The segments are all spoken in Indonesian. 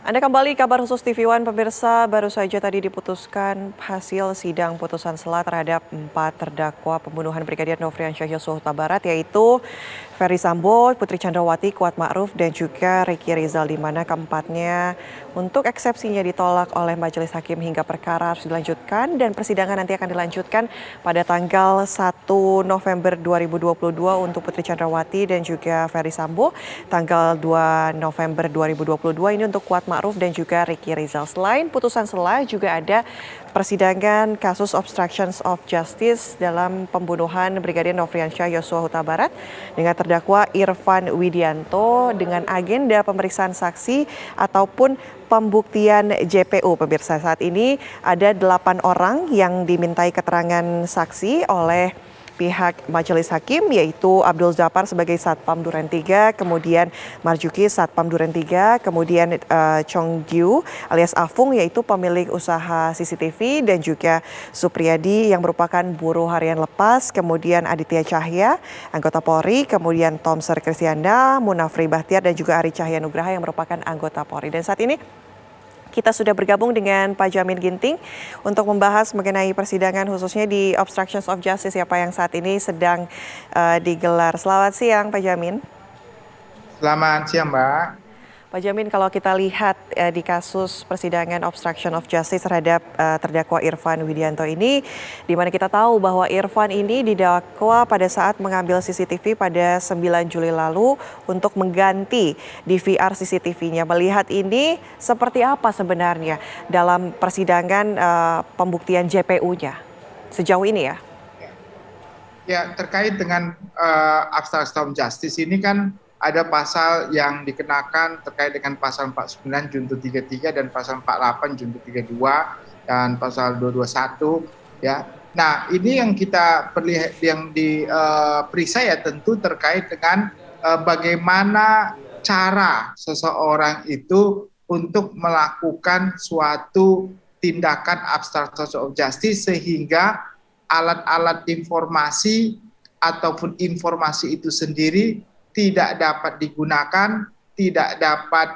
Anda kembali kabar khusus TV One pemirsa, baru saja tadi diputuskan hasil sidang putusan sela terhadap 4 terdakwa pembunuhan Brigadir Nofriansyah Yosua Huta Barat yaitu Ferry Sambo, Putri Chandrawati, Kuat Ma'ruf, dan juga Ricky Rizal, di mana keempatnya untuk eksepsinya ditolak oleh Majelis Hakim hingga perkara harus dilanjutkan dan persidangan nanti akan dilanjutkan pada tanggal 1 November 2022 untuk Putri Chandrawati dan juga Ferry Sambo, tanggal 2 November 2022 ini untuk Kuat Ma'ruf dan juga Ricky Rizal. Selain putusan sela juga ada persidangan kasus obstructions of justice dalam pembunuhan Brigadir Nofriansyah Yosua Huta Barat dengan terdakwa Irfan Widianto dengan agenda pemeriksaan saksi ataupun pembuktian JPU. Pemirsa, saat ini ada 8 orang yang dimintai keterangan saksi oleh pihak Majelis Hakim, yaitu Abdul Zafar sebagai Satpam Duren 3, kemudian Marjuki Satpam Duren 3, kemudian Chong Gyu alias Afung yaitu pemilik usaha CCTV, dan juga Supriyadi yang merupakan buruh harian lepas, kemudian Aditya Cahya anggota Polri, kemudian Tom Ser Kristianda, Munafri Bahtiar, dan juga Ari Cahya Nugraha yang merupakan anggota Polri. Dan saat ini kita sudah bergabung dengan Pak Jamin Ginting untuk membahas mengenai persidangan khususnya di obstructions of justice ya Pak, yang saat ini sedang digelar. Selamat siang Pak Jamin. Selamat siang Mbak. Pak Jamin, kalau kita lihat di kasus persidangan obstruction of justice terhadap terdakwa Irfan Widianto ini, di mana kita tahu bahwa Irfan ini didakwa pada saat mengambil CCTV pada 9 Juli lalu untuk mengganti DVR CCTV-nya. Melihat ini seperti apa sebenarnya dalam persidangan pembuktian JPU-nya sejauh ini ya? Ya, terkait dengan obstruction of justice ini kan ada pasal yang dikenakan terkait dengan pasal 49 junto 33 dan pasal 48 junto 32 dan pasal 221 ya. Nah, ini yang kita diperiksa ya tentu terkait dengan bagaimana cara seseorang itu untuk melakukan suatu tindakan obstruction of justice sehingga alat-alat informasi ataupun informasi itu sendiri tidak dapat digunakan, tidak dapat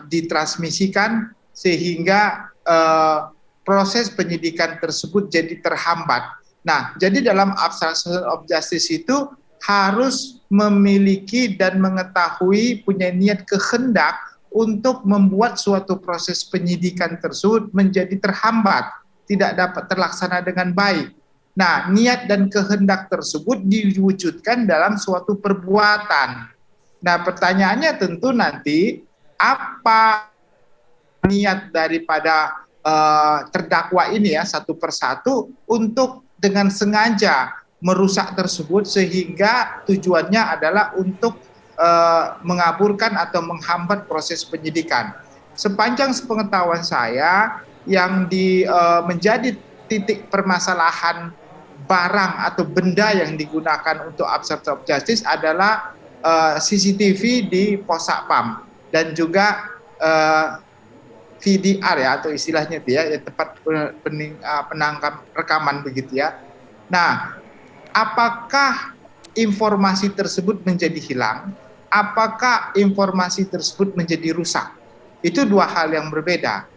ditransmisikan sehingga proses penyidikan tersebut jadi terhambat. Nah, jadi dalam obstruction of justice itu harus memiliki dan mengetahui, punya niat kehendak untuk membuat suatu proses penyidikan tersebut menjadi terhambat, tidak dapat terlaksana dengan baik. Nah, niat dan kehendak tersebut diwujudkan dalam suatu perbuatan. Nah, pertanyaannya tentu nanti apa niat daripada terdakwa ini ya satu persatu untuk dengan sengaja merusak tersebut sehingga tujuannya adalah untuk mengaburkan atau menghambat proses penyidikan. Sepanjang sepengetahuan saya yang menjadi titik permasalahan barang atau benda yang digunakan untuk obstruction of justice adalah CCTV di pos Satpam dan juga VDR ya atau istilahnya itu ya tempat penangkap rekaman begitu ya. Nah, apakah informasi tersebut menjadi hilang? Apakah informasi tersebut menjadi rusak? Itu dua hal yang berbeda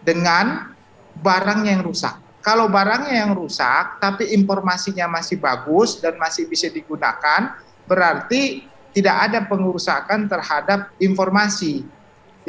dengan barang yang rusak. Kalau barangnya yang rusak, tapi informasinya masih bagus dan masih bisa digunakan, berarti tidak ada pengerusakan terhadap informasi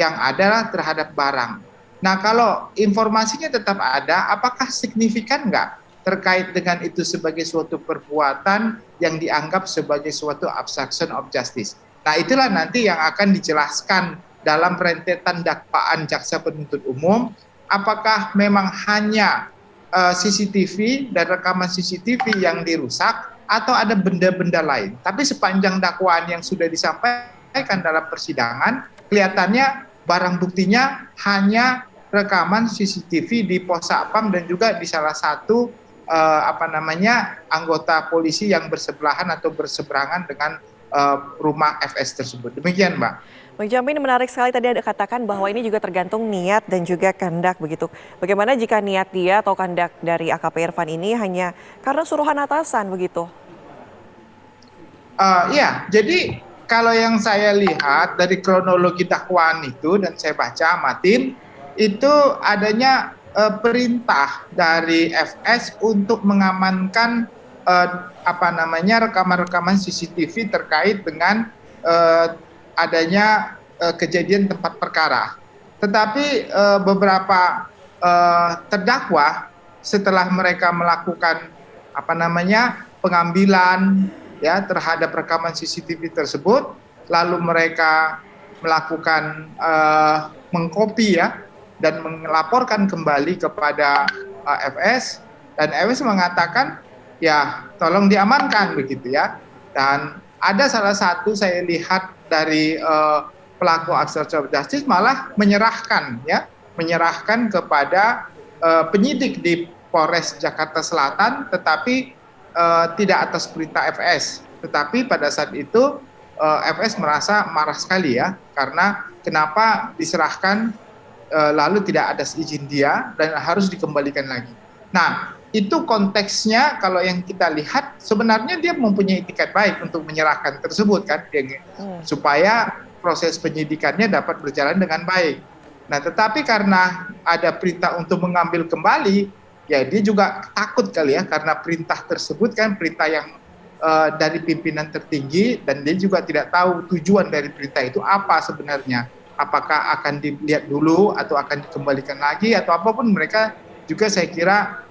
yang ada terhadap barang. Nah, kalau informasinya tetap ada, apakah signifikan nggak terkait dengan itu sebagai suatu perbuatan yang dianggap sebagai suatu obstruction of justice? Nah, itulah nanti yang akan dijelaskan dalam rentetan dakwaan jaksa penuntut umum, apakah memang hanya CCTV dan rekaman CCTV yang dirusak atau ada benda-benda lain. Tapi sepanjang dakwaan yang sudah disampaikan dalam persidangan, kelihatannya barang buktinya hanya rekaman CCTV di pos Satpam dan juga di salah satu anggota polisi yang bersebelahan atau berseberangan dengan rumah FS tersebut. Demikian, Mbak. Bang Jamin, menarik sekali tadi ada katakan bahwa ini juga tergantung niat dan juga kehendak begitu. Bagaimana jika niat dia atau kehendak dari AKP Irfan ini hanya karena suruhan atasan begitu? Ya, jadi kalau yang saya lihat dari kronologi dakwaan itu dan saya baca amatin itu adanya perintah dari FS untuk mengamankan rekaman-rekaman CCTV terkait dengan adanya kejadian tempat perkara. Tetapi beberapa terdakwa setelah mereka melakukan pengambilan ya terhadap rekaman CCTV tersebut, lalu mereka melakukan mengcopy ya dan melaporkan kembali kepada FS, dan FS mengatakan ya tolong diamankan begitu ya. Dan ada salah satu saya lihat dari pelaku obstruction of justice malah menyerahkan kepada penyidik di Polres Jakarta Selatan, tetapi tidak atas perintah FS. Tetapi pada saat itu FS merasa marah sekali ya, karena kenapa diserahkan lalu tidak ada izin dia dan harus dikembalikan lagi. Nah, itu konteksnya kalau yang kita lihat sebenarnya dia mempunyai itikat baik untuk menyerahkan tersebut kan, supaya proses penyidikannya dapat berjalan dengan baik. Nah, tetapi karena ada perintah untuk mengambil kembali, ya dia juga takut kali ya, karena perintah tersebut kan perintah yang dari pimpinan tertinggi, dan dia juga tidak tahu tujuan dari perintah itu apa sebenarnya. Apakah akan dilihat dulu atau akan dikembalikan lagi atau apapun, mereka juga saya kira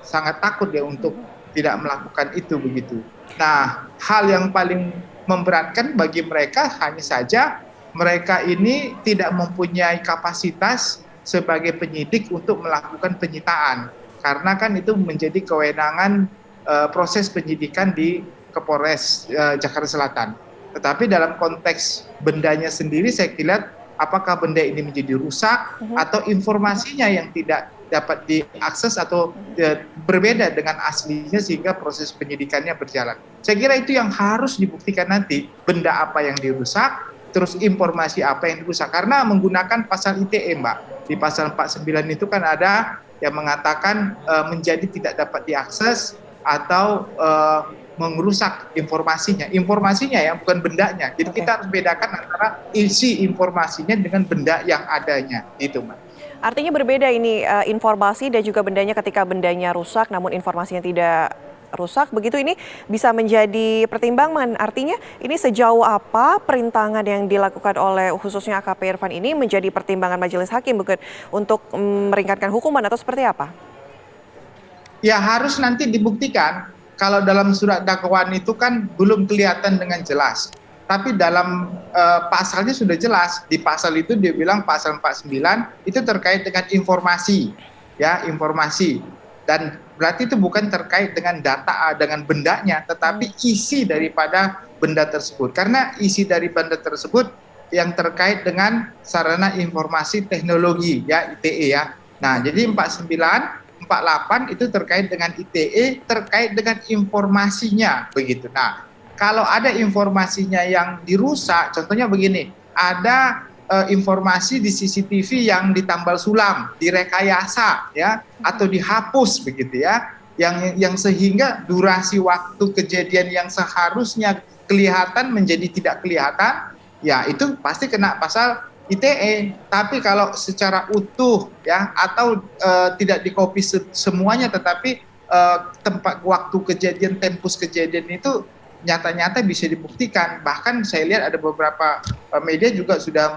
sangat takut ya untuk tidak melakukan itu begitu. Nah, hal yang paling memberatkan bagi mereka hanya saja mereka ini tidak mempunyai kapasitas sebagai penyidik untuk melakukan penyitaan, karena kan itu menjadi kewenangan proses penyidikan di Kapolres Jakarta Selatan. Tetapi dalam konteks bendanya sendiri saya lihat apakah benda ini menjadi rusak atau informasinya yang tidak dapat diakses atau berbeda dengan aslinya sehingga proses penyidikannya berjalan. Saya kira itu yang harus dibuktikan nanti, benda apa yang dirusak, terus informasi apa yang dirusak, karena menggunakan pasal ITE Mbak. Di pasal 49 itu kan ada yang mengatakan menjadi tidak dapat diakses atau merusak informasinya ya, bukan bendanya. Jadi kita harus bedakan antara isi informasinya dengan benda yang adanya, itu Mbak. Artinya berbeda ini informasi dan juga bendanya. Ketika bendanya rusak namun informasinya tidak rusak, begitu ini bisa menjadi pertimbangan. Artinya ini sejauh apa perintangan yang dilakukan oleh khususnya AKP Irfan ini menjadi pertimbangan majelis hakim bukan untuk meringankan hukuman atau seperti apa? Ya harus nanti dibuktikan. Kalau dalam surat dakwaan itu kan belum kelihatan dengan jelas. Tapi dalam pasalnya sudah jelas. Di pasal itu dia bilang pasal 49 itu terkait dengan informasi, ya informasi. Dan berarti itu bukan terkait dengan data, dengan bendanya, tetapi isi daripada benda tersebut. Karena isi dari benda tersebut yang terkait dengan sarana informasi teknologi, ya ITE ya. Nah, jadi 49, 48 itu terkait dengan ITE, terkait dengan informasinya, begitu. Nah, kalau ada informasinya yang dirusak, contohnya begini, ada informasi di CCTV yang ditambal sulam, direkayasa, ya, atau dihapus, begitu ya, yang sehingga durasi waktu kejadian yang seharusnya kelihatan menjadi tidak kelihatan, ya itu pasti kena pasal ITE. Tapi kalau secara utuh, ya, atau tidak dikopi semuanya, tetapi tempat waktu kejadian, tempus kejadian itu nyata-nyata bisa dibuktikan. Bahkan saya lihat ada beberapa media juga sudah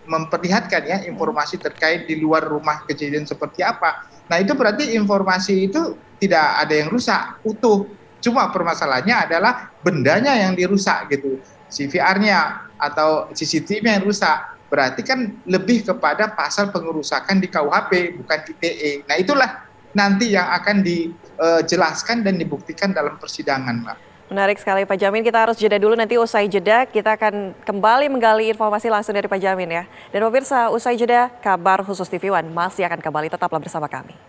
memperlihatkan ya informasi terkait di luar rumah kejadian seperti apa. Nah itu berarti informasi itu tidak ada yang rusak, utuh. Cuma permasalahannya adalah bendanya yang dirusak gitu, CVR-nya atau CCTV yang rusak. Berarti kan lebih kepada pasal pengerusakan di KUHP, bukan ITE. Nah itulah nanti yang akan dijelaskan dan dibuktikan dalam persidangan, Mbak. Menarik sekali Pak Jamin, kita harus jeda dulu, nanti usai jeda kita akan kembali menggali informasi langsung dari Pak Jamin ya. Dan pemirsa, usai jeda kabar khusus TV One masih akan kembali, tetaplah bersama kami.